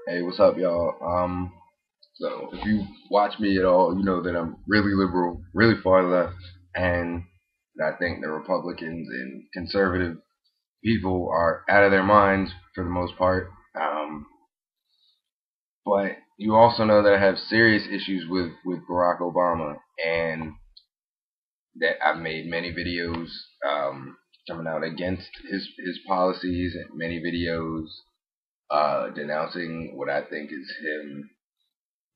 Hey, what's up, y'all? So if you watch me at all, you know that I'm really liberal, really far left, and I think the Republicans and conservative people are out of their minds for the most part. But you also know that I have serious issues with Barack Obama, and that I've made many videos coming out against his policies, and many videos denouncing what I think is him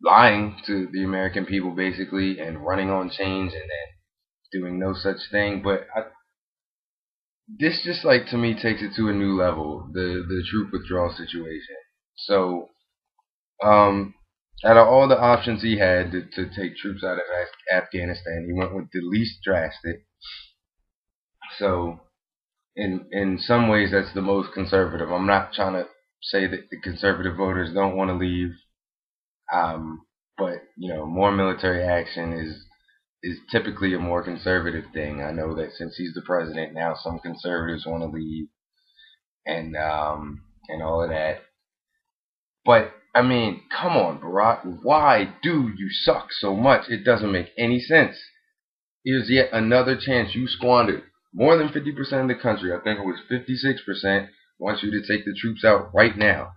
lying to the American people basically and running on change and then doing no such thing. But this just like to me takes it to a new level, the troop withdrawal situation. So out of all the options he had to take troops out of Afghanistan, he went with the least drastic. So in some ways that's the most conservative. I'm not trying to say that the conservative voters don't want to leave. But more military action is typically a more conservative thing. I know that since he's the president now, some conservatives want to leave and all of that. But I mean, come on, Barack, why do you suck so much? It doesn't make any sense. Here's yet another chance you squandered. More than 50% of the country, I think it was 56%, wants you to take the troops out right now.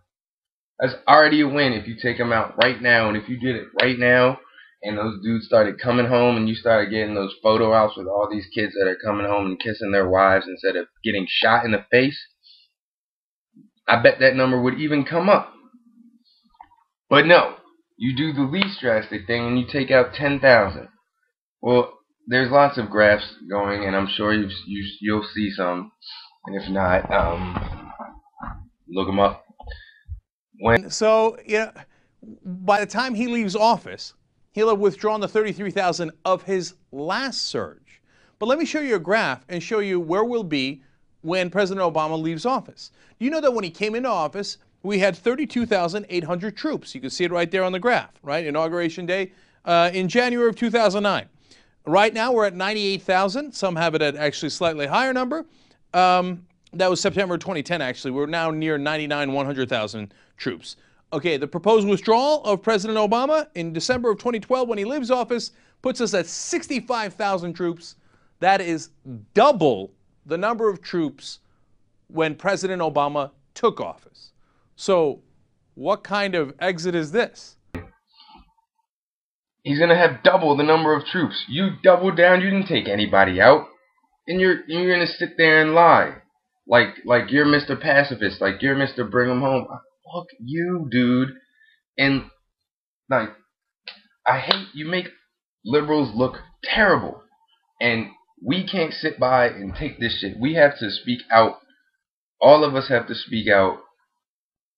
That's already a win if you take them out right now. And if you did it right now and those dudes started coming home and you started getting those photo ops with all these kids that are coming home and kissing their wives instead of getting shot in the face, I bet that number would even come up. But no, you do the least drastic thing and you take out 10,000. Well, there's lots of graphs going, and I'm sure you'll see some. And if not, look them up. So, by the time he leaves office, he'll have withdrawn the 33,000 of his last surge. But let me show you a graph and show you where we'll be when President Obama leaves office. You know that when he came into office, we had 32,800 troops. You can see it right there on the graph, right? Inauguration day in January of 2009. Right now, we're at 98,000. Some have it at actually a slightly higher number. That was September 2010, actually. We're now near 100,000 troops. Okay, the proposed withdrawal of President Obama in December of 2012 when he leaves office puts us at 65,000 troops. That is double the number of troops when President Obama took office. So what kind of exit is this? He's going to have double the number of troops. You doubled down. You didn't take anybody out. And you're going to sit there and lie. Like you're Mr. Pacifist. Like you're Mr. Bring 'em home. Fuck you, dude. And, like, I hate you make liberals look terrible. And we can't sit by and take this shit. We have to speak out. All of us have to speak out.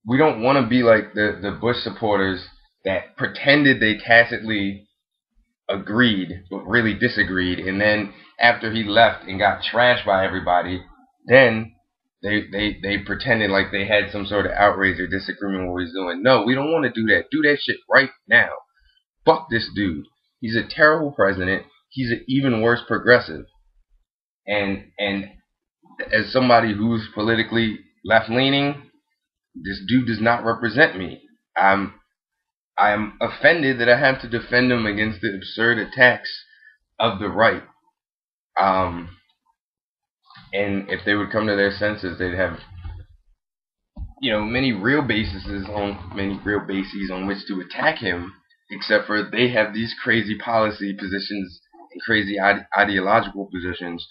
We don't want to be like the Bush supporters that pretended they tacitly agreed but really disagreed, and then after he left and got trashed by everybody, then they pretended like they had some sort of outrage or disagreement with what he's doing. No, we don't want to do that. Do that shit right now. Fuck this dude. He's a terrible president. He's an even worse progressive. And as somebody who's politically left-leaning, this dude does not represent me. I'm offended that I have to defend him against the absurd attacks of the right. And if they would come to their senses, they'd have, many real bases on which to attack him. Except for they have these crazy policy positions and crazy ideological positions.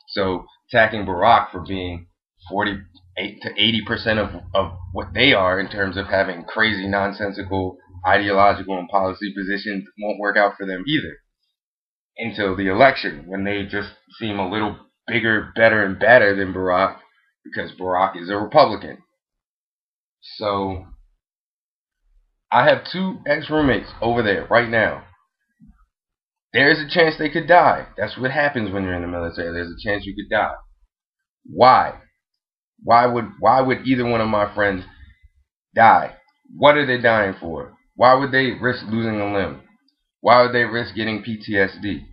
So attacking Barack for being 48 to 80% of what they are in terms of having crazy, nonsensical, ideological and policy positions won't work out for them either until the election, when they just seem a little bigger, better, and badder than Barack because Barack is a Republican. So I have two ex-roommates over there right now. There is a chance they could die. That's what happens when you're in the military. There's a chance you could die. Why? Why would either one of my friends die? What are they dying for? Why would they risk losing a limb? Why would they risk getting PTSD?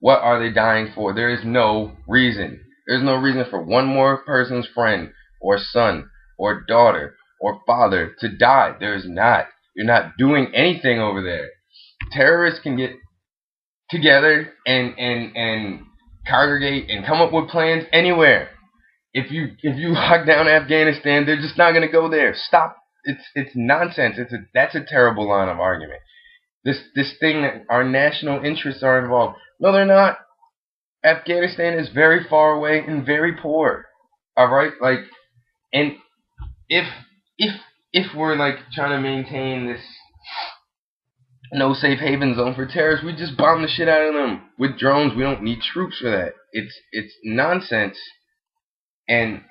What are they dying for? There is no reason. There's no reason for one more person's friend or son or daughter or father to die. There's not. You're not doing anything over there. Terrorists can get together and congregate and come up with plans anywhere. If you lock down Afghanistan, they're just not gonna go there. Stop. It's nonsense. That's a terrible line of argument. This thing that our national interests are involved. No, they're not. Afghanistan is very far away and very poor. All right, like, and if we're like trying to maintain this no safe haven zone for terrorists, we just bomb the shit out of them with drones. We don't need troops for that. It's nonsense. And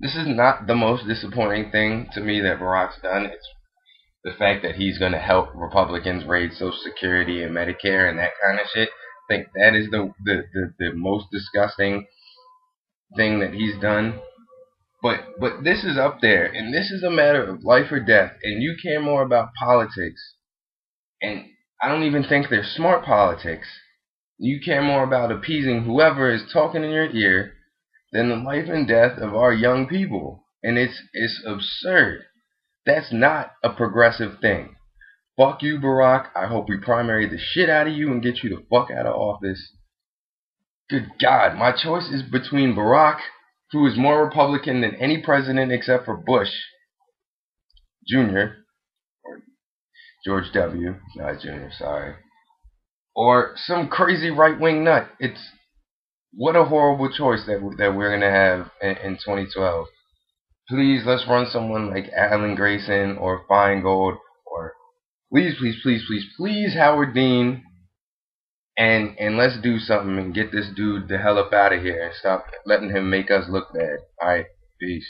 this is not the most disappointing thing to me that Barack's done. It's the fact that he's going to help Republicans raid Social Security and Medicare and that kind of shit. I think that is the most disgusting thing that he's done. But this is up there, and this is a matter of life or death, and you care more about politics. And I don't even think they're smart politics. You care more about appeasing whoever is talking in your ear than the life and death of our young people. And it's absurd. That's not a progressive thing. Fuck you, Barack. I hope we primary the shit out of you and get you the fuck out of office. Good God, my choice is between Barack, who is more Republican than any president except for Bush Jr., or George W., not Jr., sorry, or some crazy right-wing nut. What a horrible choice that we're going to have in 2012. Please, let's run someone like Alan Grayson or Feingold, or please, Howard Dean, and let's do something and get this dude the hell up out of here and stop letting him make us look bad. Alright, peace.